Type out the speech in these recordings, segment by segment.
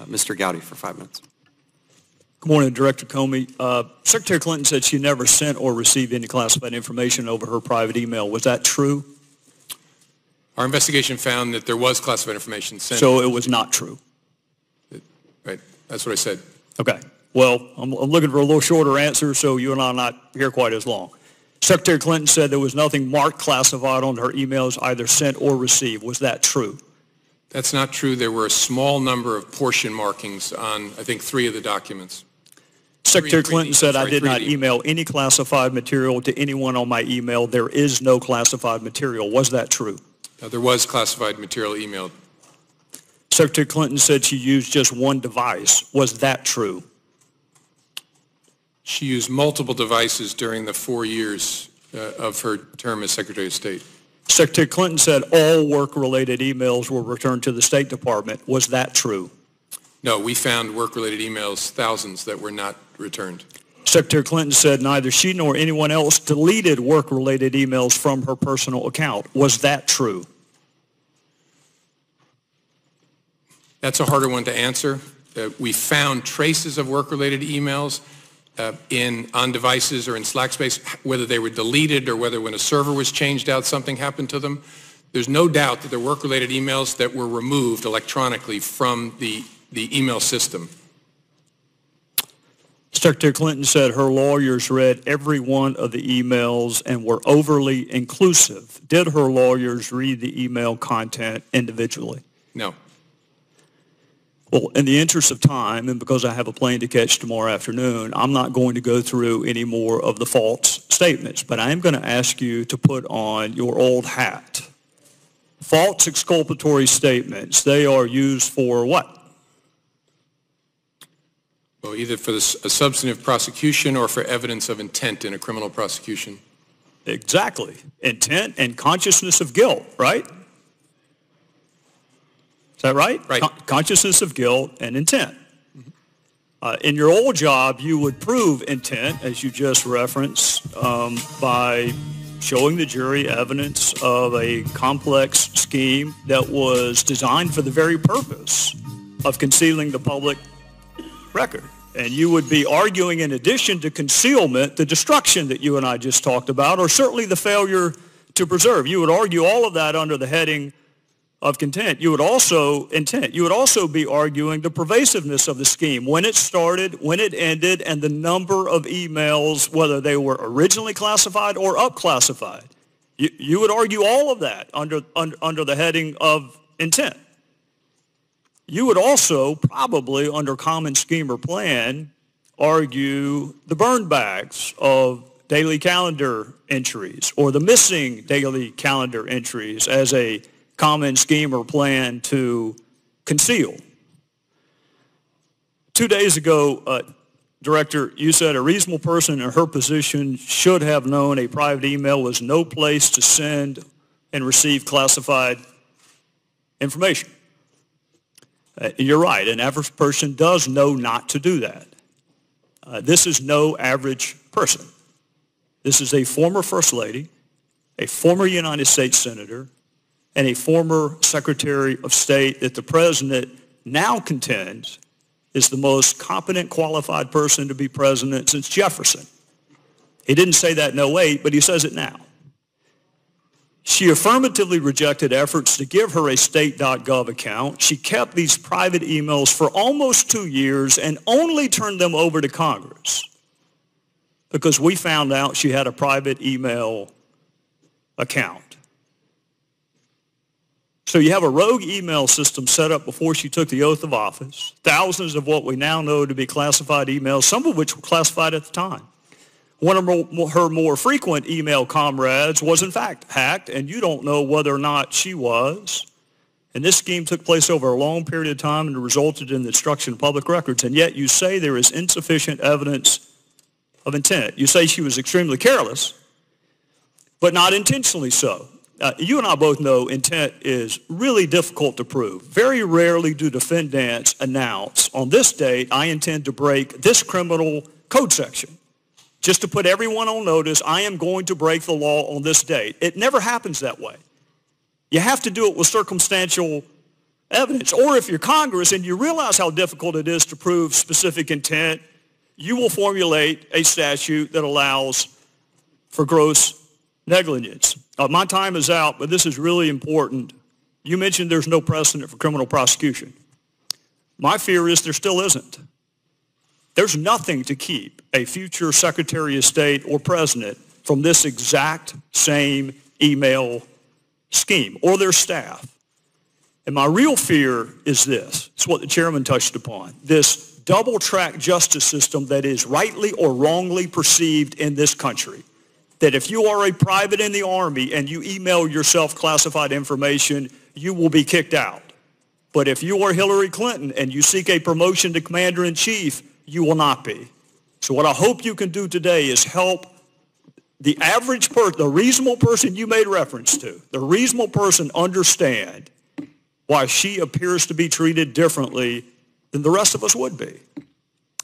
Mr. Gowdy for 5 minutes. Good morning, Director Comey. Secretary Clinton said she never sent or received any classified information over her private email. Was that true? Our investigation found that there was classified information sent. So it was not true? Right. That's what I said. Okay. Well, I'm looking for a little shorter answer so you and I are not here quite as long. Secretary Clinton said there was nothing marked classified on her emails either sent or received. Was that true? That's not true. There were a small number of portion markings on, I think, 3 of the documents. Secretary Clinton said, I did not email any classified material to anyone on my email. There is no classified material. Was that true? There was classified material emailed. Secretary Clinton said she used just one device. Was that true? She used multiple devices during the 4 years of her term as Secretary of State. Secretary Clinton said all work-related emails were returned to the State Department. Was that true? No, we found work-related emails, thousands, that were not returned. Secretary Clinton said neither she nor anyone else deleted work-related emails from her personal account. Was that true? That's a harder one to answer. We found traces of work-related emails on devices or in Slack space, whether they were deleted or whether when a server was changed out, something happened to them. There's no doubt that there were work-related emails that were removed electronically from the email system. Secretary Clinton said her lawyers read every one of the emails and were overly inclusive. Did her lawyers read the email content individually? No. Well, in the interest of time, and because I have a plane to catch tomorrow afternoon, I'm not going to go through any more of the false statements, but I am going to ask you to put on your old hat. False exculpatory statements, they are used for what? Well, either for a substantive prosecution or for evidence of intent in a criminal prosecution. Exactly. Intent and consciousness of guilt, right? Is that right? Right. Consciousness of guilt and intent. In your old job, you would prove intent, as you just referenced, by showing the jury evidence of a complex scheme that was designed for the very purpose of concealing the public record. And you would be arguing, in addition to concealment, the destruction that you and I just talked about, or certainly the failure to preserve. You would argue all of that under the heading of intent. You would also be arguing the pervasiveness of the scheme, when it started, when it ended, and the number of emails, whether they were originally classified or up-classified. You would argue all of that under the heading of intent. You would also probably, under common scheme or plan, argue the burn bags of daily calendar entries or the missing daily calendar entries as a common scheme or plan to conceal. 2 days ago, Director, you said a reasonable person in her position should have known a private email was no place to send and receive classified information. You're right. An average person does know not to do that. This is no average person. This is a former First Lady, a former United States Senator, and a former Secretary of State that the President now contends is the most competent, qualified person to be president since Jefferson. He didn't say that in 2008, but he says it now. She affirmatively rejected efforts to give her a state.gov account. She kept these private emails for almost 2 years and only turned them over to Congress because we found out she had a private email account. So you have a rogue email system set up before she took the oath of office, thousands of what we now know to be classified emails, some of which were classified at the time. One of her more frequent email comrades was in fact hacked, and you don't know whether or not she was. And this scheme took place over a long period of time and resulted in the destruction of public records, and yet you say there is insufficient evidence of intent. You say she was extremely careless, but not intentionally so. You and I both know intent is really difficult to prove. Very rarely do defendants announce, on this date, I intend to break this criminal code section. Just to put everyone on notice, I am going to break the law on this date. It never happens that way. You have to do it with circumstantial evidence. Or if you're Congress and you realize how difficult it is to prove specific intent, you will formulate a statute that allows for gross negligence. My time is out, but this is really important. You mentioned there's no precedent for criminal prosecution. My fear is there still isn't. There's nothing to keep a future Secretary of State or President from this exact same email scheme or their staff. And my real fear is this. It's what the chairman touched upon. This double-track justice system that is rightly or wrongly perceived in this country. That if you are a private in the Army and you email yourself classified information, you will be kicked out. But if you are Hillary Clinton and you seek a promotion to commander-in-chief, you will not be. So what I hope you can do today is help the average person, the reasonable person you made reference to, the reasonable person understand why she appears to be treated differently than the rest of us would be.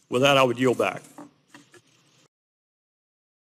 With that, I would yield back.